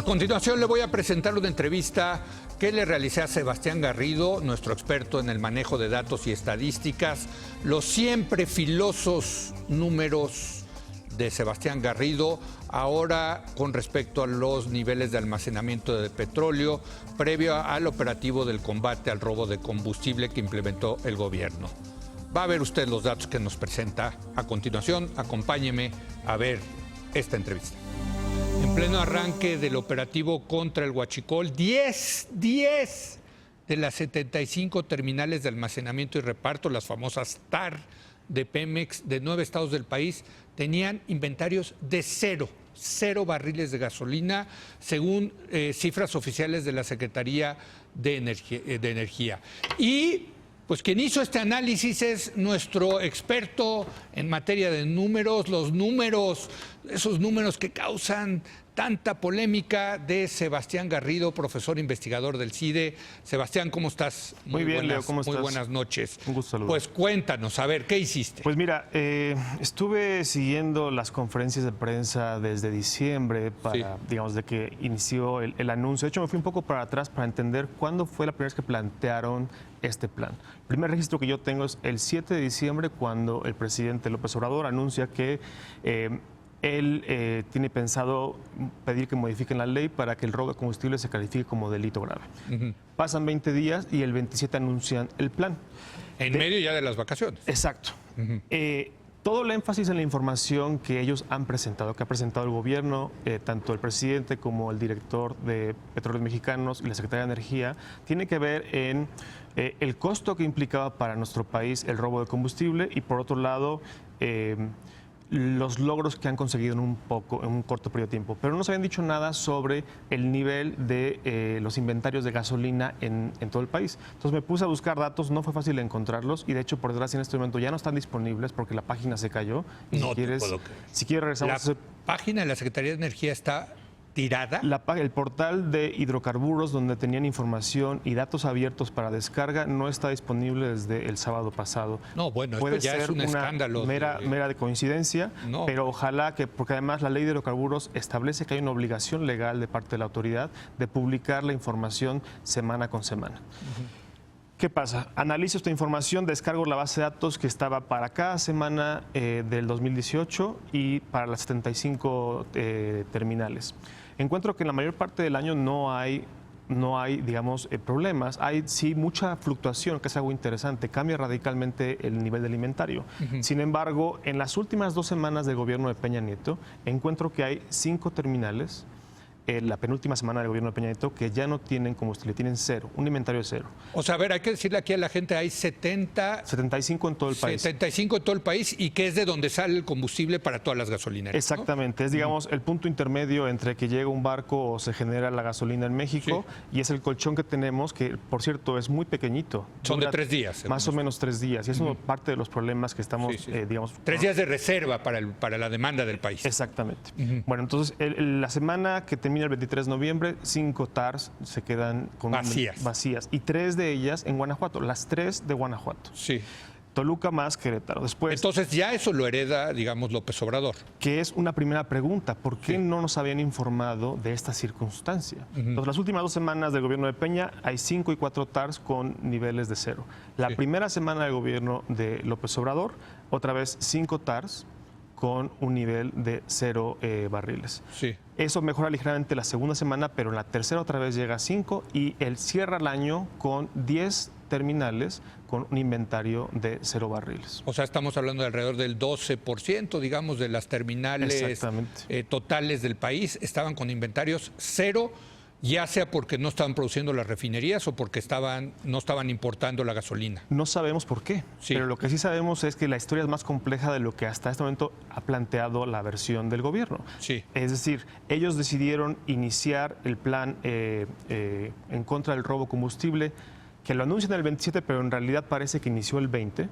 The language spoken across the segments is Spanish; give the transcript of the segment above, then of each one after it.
continuación le voy a presentar una entrevista que le realicé a Sebastián Garrido, nuestro experto en el manejo de datos y estadísticas, los siempre filosos números de Sebastián Garrido, ahora con respecto a los niveles de almacenamiento de petróleo previo al operativo del combate al robo de combustible que implementó el gobierno. Va a ver usted los datos que nos presenta a continuación. Acompáñeme a ver esta entrevista. En pleno arranque del operativo contra el huachicol, 10 de las 75 terminales de almacenamiento y reparto, las famosas TAR de Pemex, de 9 estados del país, tenían inventarios de cero barriles de gasolina, según cifras oficiales de la Secretaría de Energía. Y pues quien hizo este análisis es nuestro experto en materia de números, esos números que causan tanta polémica, de Sebastián Garrido, profesor investigador del CIDE. Sebastián, ¿cómo estás? Muy bien, Leo, ¿cómo estás? Muy buenas noches. Un gusto saludar. Pues cuéntanos, a ver, ¿qué hiciste? Pues mira, estuve siguiendo las conferencias de prensa desde diciembre, digamos, de que inició el anuncio. De hecho, me fui un poco para atrás para entender cuándo fue la primera vez que plantearon este plan. El primer registro que yo tengo es el 7 de diciembre, cuando el presidente López Obrador anuncia que él tiene pensado pedir que modifiquen la ley para que el robo de combustible se califique como delito grave. Pasan 20 días y el 27 anuncian el plan. En medio ya de las vacaciones. Exacto. Todo el énfasis en la información que ellos han presentado, que ha presentado el gobierno, tanto el presidente como el director de Petróleos Mexicanos y la Secretaría de Energía, tiene que ver en el costo que implicaba para nuestro país el robo de combustible y, por otro lado, los logros que han conseguido en un corto periodo de tiempo. Pero no se habían dicho nada sobre el nivel de los inventarios de gasolina en todo el país. Entonces me puse a buscar datos, no fue fácil encontrarlos y de hecho, por desgracia, en este momento ya no están disponibles porque la página se cayó. Y no si quieres, te puedo creer. Si quieres regresamos. La página de la Secretaría de Energía está tirada. El portal de hidrocarburos, donde tenían información y datos abiertos para descarga, no está disponible desde el sábado pasado. No, bueno, puede esto ya ser es un escándalo. Mera de coincidencia, no. Pero ojalá que, porque además la ley de hidrocarburos establece que hay una obligación legal de parte de la autoridad de publicar la información semana con semana. ¿Qué pasa? Analizo esta información, descargo la base de datos que estaba para cada semana del 2018 y para las 75 terminales. Encuentro que en la mayor parte del año no hay, digamos, problemas. Hay sí mucha fluctuación, que es algo interesante. Cambia radicalmente el nivel del inventario. Sin embargo, en las últimas 2 semanas del gobierno de Peña Nieto, encuentro que hay 5 terminales, la penúltima semana del gobierno de Peña Nieto, que ya no tienen combustible, tienen cero, un inventario de cero. O sea, a ver, hay que decirle aquí a la gente, hay 75 en todo el país. 75 en todo el país, y que es de donde sale el combustible para todas las gasolineras. Exactamente, ¿no? Es, digamos, el punto intermedio entre que llega un barco o se genera la gasolina en México, y es el colchón que tenemos, que por cierto es muy pequeñito. Son de 3 días. Más o menos 3 días, y eso es parte de los problemas que estamos, digamos... 3 días de reserva para la demanda del país. Exactamente. Bueno, entonces, la semana que termina el 23 de noviembre, 5 TARs se quedan vacías. Y 3 de ellas en Guanajuato, las 3 de Guanajuato. Sí. Toluca más Querétaro. Después, entonces ya eso lo hereda, digamos, López Obrador. Que es una primera pregunta. ¿Por qué no nos habían informado de esta circunstancia? Entonces, las últimas 2 semanas del gobierno de Peña hay 5 y 4 TARs con niveles de cero. La primera semana del gobierno de López Obrador, otra vez 5 TARs con un nivel de 0 barriles. Eso mejora ligeramente la segunda semana, pero en la tercera otra vez llega a 5 y él cierra el año con 10 terminales con un inventario de 0 barriles. O sea, estamos hablando de alrededor del 12%, digamos, de las terminales totales del país estaban con inventarios 0, ya sea porque no estaban produciendo las refinerías o porque no estaban importando la gasolina. No sabemos por qué, pero lo que sí sabemos es que la historia es más compleja de lo que hasta este momento ha planteado la versión del gobierno. Es decir, ellos decidieron iniciar el plan en contra del robo combustible, que lo anuncian el 27, pero en realidad parece que inició el 20.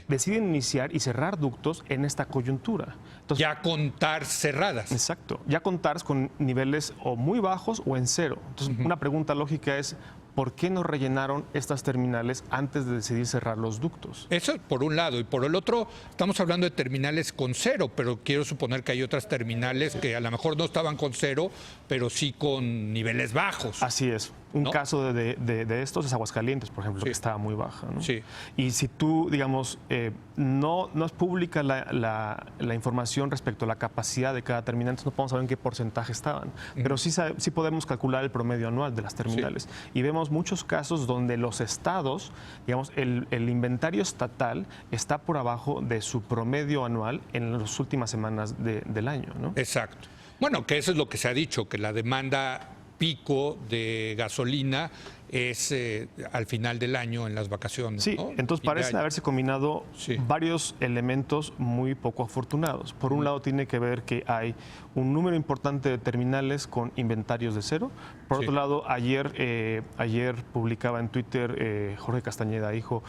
Deciden iniciar y cerrar ductos en esta coyuntura. Entonces, ya con TARs cerradas. Exacto, ya con TARs con niveles o muy bajos o en 0. Entonces, una pregunta lógica es, ¿por qué no rellenaron estas terminales antes de decidir cerrar los ductos? Eso por un lado. Y por el otro, estamos hablando de terminales con cero, pero quiero suponer que hay otras terminales que a lo mejor no estaban con cero, pero sí con niveles bajos. Así es. Un caso de estos es Aguascalientes, por ejemplo, que estaba muy baja, ¿no? Sí. Y si tú, digamos, no es pública la información respecto a la capacidad de cada terminal, entonces no podemos saber en qué porcentaje estaban. Pero sí podemos calcular el promedio anual de las terminales. Y vemos muchos casos donde los estados, digamos, el inventario estatal está por abajo de su promedio anual en las últimas semanas del año, ¿no? Exacto. Bueno, que eso es lo que se ha dicho, que la demanda pico de gasolina es al final del año en las vacaciones. Sí, ¿no? entonces parecen haberse combinado varios elementos muy poco afortunados. Por un lado tiene que ver que hay un número importante de terminales con inventarios de cero. Por otro lado, ayer publicaba en Twitter Jorge Castañeda, hijo,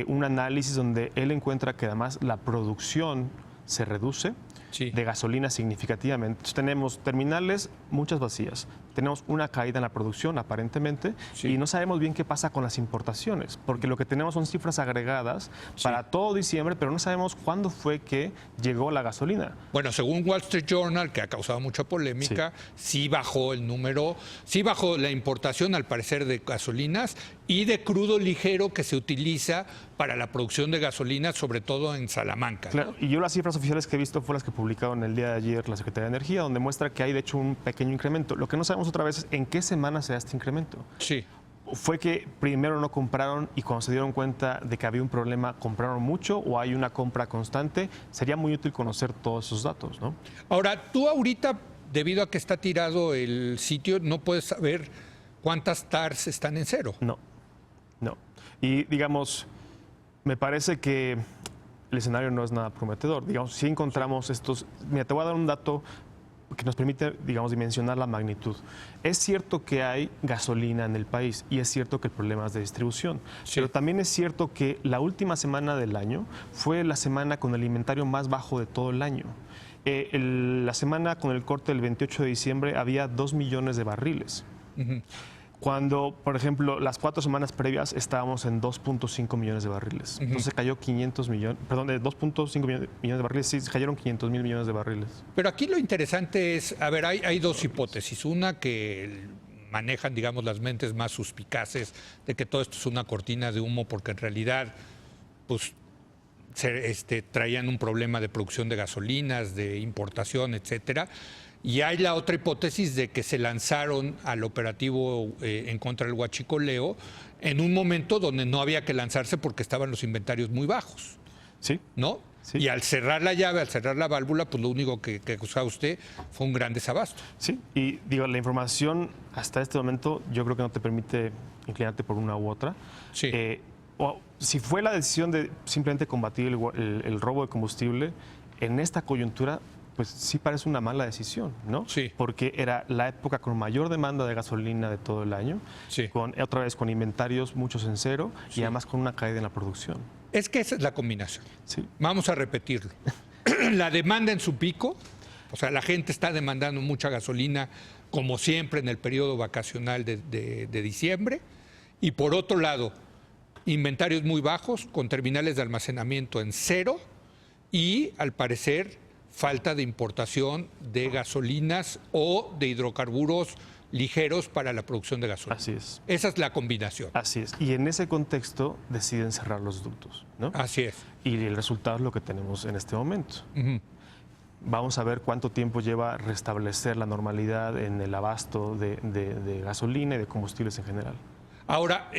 un análisis donde él encuentra que además la producción se reduce de gasolina significativamente. Entonces, tenemos terminales, muchas vacías. Tenemos una caída en la producción, aparentemente, y no sabemos bien qué pasa con las importaciones, porque lo que tenemos son cifras agregadas para todo diciembre, pero no sabemos cuándo fue que llegó la gasolina. Bueno, según Wall Street Journal, que ha causado mucha polémica, sí bajó el número, sí bajó la importación, al parecer, de gasolinas y de crudo ligero que se utiliza para la producción de gasolina, sobre todo en Salamanca. Claro, y yo las cifras oficiales que he visto fueron las que publicaron el día de ayer la Secretaría de Energía, donde muestra que hay, de hecho, un pequeño incremento. Lo que no sabemos otra vez es en qué semana se da este incremento. Sí. ¿Fue que primero no compraron y cuando se dieron cuenta de que había un problema compraron mucho o hay una compra constante? Sería muy útil conocer todos esos datos, ¿no? Ahora, tú ahorita, debido a que está tirado el sitio, no puedes saber cuántas TARS están en cero. No. Y digamos, me parece que el escenario no es nada prometedor. Digamos, si encontramos estos... Mira, te voy a dar un dato que nos permite, digamos, dimensionar la magnitud. Es cierto que hay gasolina en el país y es cierto que el problema es de distribución, pero también es cierto que la última semana del año fue la semana con el inventario más bajo de todo el año. La semana con el corte del 28 de diciembre había 2 millones de barriles. Cuando, por ejemplo, las 4 semanas previas estábamos en 2.5 millones de barriles. Entonces cayó 500 millones, perdón, de 2.5 millones de barriles, sí, cayeron 500 mil millones de barriles. Pero aquí lo interesante es, a ver, hay dos hipótesis. Una que manejan, digamos, las mentes más suspicaces de que todo esto es una cortina de humo porque en realidad, pues, traían un problema de producción de gasolinas, de importación, etcétera. Y hay la otra hipótesis de que se lanzaron al operativo en contra del huachicoleo en un momento donde no había que lanzarse porque estaban los inventarios muy bajos. Sí. ¿No? Sí. Y al cerrar la llave, al cerrar la válvula, pues lo único que acusaba usted fue un gran desabasto. Sí, y digo, la información hasta este momento yo creo que no te permite inclinarte por una u otra. Sí. O si fue la decisión de simplemente combatir el robo de combustible, en esta coyuntura, pues sí parece una mala decisión, ¿no? Sí. Porque era la época con mayor demanda de gasolina de todo el año, otra vez con inventarios muchos en cero y además con una caída en la producción. Es que esa es la combinación. Sí. Vamos a repetirlo. La demanda en su pico, o sea, la gente está demandando mucha gasolina, como siempre en el periodo vacacional de diciembre, y por otro lado, inventarios muy bajos, con terminales de almacenamiento en cero, y al parecer falta de importación de gasolinas o de hidrocarburos ligeros para la producción de gasolina. Así es. Esa es la combinación. Así es. Y en ese contexto deciden cerrar los ductos, ¿no? Así es. Y el resultado es lo que tenemos en este momento. Vamos a ver cuánto tiempo lleva restablecer la normalidad en el abasto de gasolina y de combustibles en general. Ahora,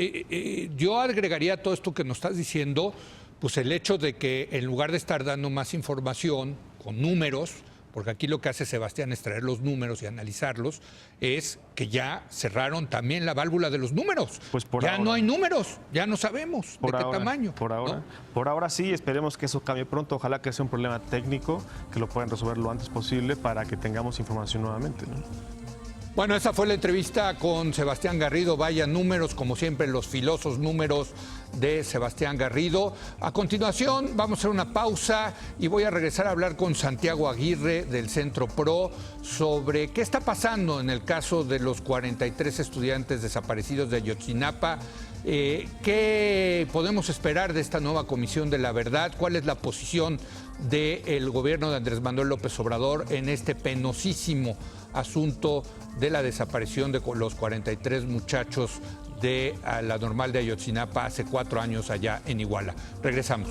yo agregaría a todo esto que nos estás diciendo, pues el hecho de que en lugar de estar dando más información con números, porque aquí lo que hace Sebastián es traer los números y analizarlos, es que ya cerraron también la válvula de los números. Pues ya ahora no hay números, ya no sabemos de qué tamaño. Por ahora sí, esperemos que eso cambie pronto. Ojalá que sea un problema técnico, que lo puedan resolver lo antes posible para que tengamos información nuevamente, ¿no? Bueno, esa fue la entrevista con Sebastián Garrido. Vaya números, como siempre, los filosos números de Sebastián Garrido. A continuación vamos a hacer una pausa y voy a regresar a hablar con Santiago Aguirre del Centro PRO sobre qué está pasando en el caso de los 43 estudiantes desaparecidos de Ayotzinapa. ¿Qué podemos esperar de esta nueva Comisión de la Verdad? ¿Cuál es la posición del gobierno de Andrés Manuel López Obrador en este penosísimo asunto de la desaparición de los 43 muchachos de la Normal de Ayotzinapa hace 4 años allá en Iguala? Regresamos.